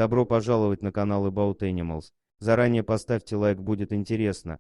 Добро пожаловать на канал About Animals. Заранее поставьте лайк, будет интересно.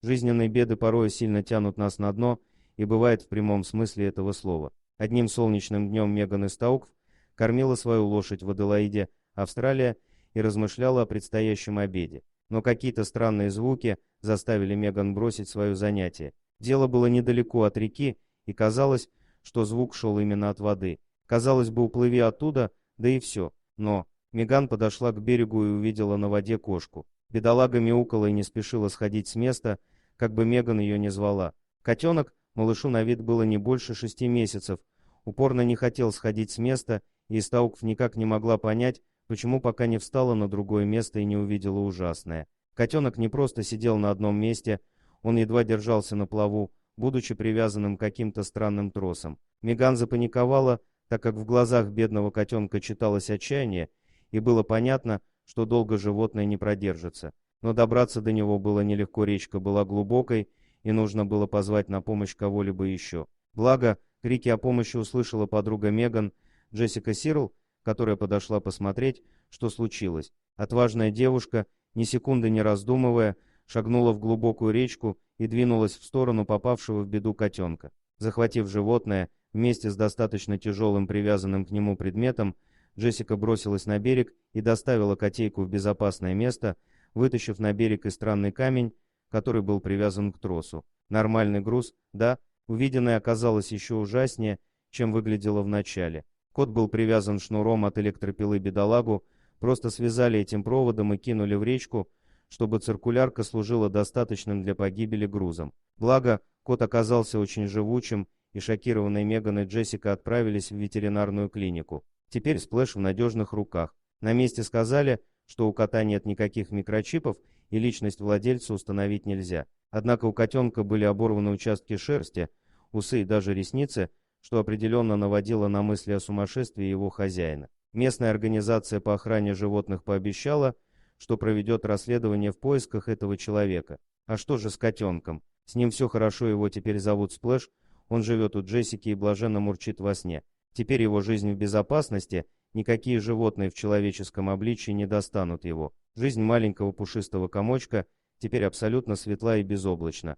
Жизненные беды порой сильно тянут нас на дно, и бывает в прямом смысле этого слова. Одним солнечным днем Меган из Таукв кормила свою лошадь в Аделаиде, Австралия, и размышляла о предстоящем обеде. Но какие-то странные звуки заставили Меган бросить свое занятие. Дело было недалеко от реки, и казалось, что звук шел именно от воды. Казалось бы, уплыви оттуда, да и все. Но Меган подошла к берегу и увидела на воде кошку. Бедолага мяукала и не спешила сходить с места, как бы Меган ее не звала. Котенок, малышу на вид было не больше 6 месяцев, упорно не хотел сходить с места, и из Таукв никак не могла понять, почему пока не встала на другое место и не увидела ужасное. Котенок не просто сидел на одном месте, он едва держался на плаву, будучи привязанным к каким-то странным тросам. Меган запаниковала, так как в глазах бедного котенка читалось отчаяние, и было понятно, что долго животное не продержится. Но добраться до него было нелегко, речка была глубокой, и нужно было позвать на помощь кого-либо еще. Благо, крики о помощи услышала подруга Меган, Джессика Сирл, которая подошла посмотреть, что случилось. Отважная девушка, ни секунды не раздумывая, шагнула в глубокую речку и двинулась в сторону попавшего в беду котенка. Захватив животное, вместе с достаточно тяжелым привязанным к нему предметом, Джессика бросилась на берег и доставила котейку в безопасное место, вытащив на берег и странный камень, который был привязан к тросу. Нормальный груз, да, увиденное оказалось еще ужаснее, чем выглядело вначале. Кот был привязан шнуром от электропилы бедолагу, просто связали этим проводом и кинули в речку, чтобы циркулярка служила достаточным для погибели грузом. Благо, кот оказался очень живучим, и шокированные Меган и Джессика отправились в ветеринарную клинику. Теперь Сплэш в надежных руках. На месте сказали, что у кота нет никаких микрочипов, и личность владельца установить нельзя. Однако у котенка были оборваны участки шерсти, усы и даже ресницы, что определенно наводило на мысли о сумасшествии его хозяина. Местная организация по охране животных пообещала, что проведет расследование в поисках этого человека. А что же с котенком? С ним все хорошо, его теперь зовут Сплэш, он живет у Джессики и блаженно мурчит во сне. Теперь его жизнь в безопасности, никакие животные в человеческом обличии не достанут его. Жизнь маленького пушистого комочка теперь абсолютно светла и безоблачна.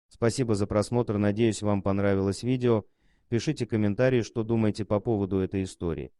Спасибо за просмотр, надеюсь, вам понравилось видео. Пишите комментарии, что думаете по поводу этой истории.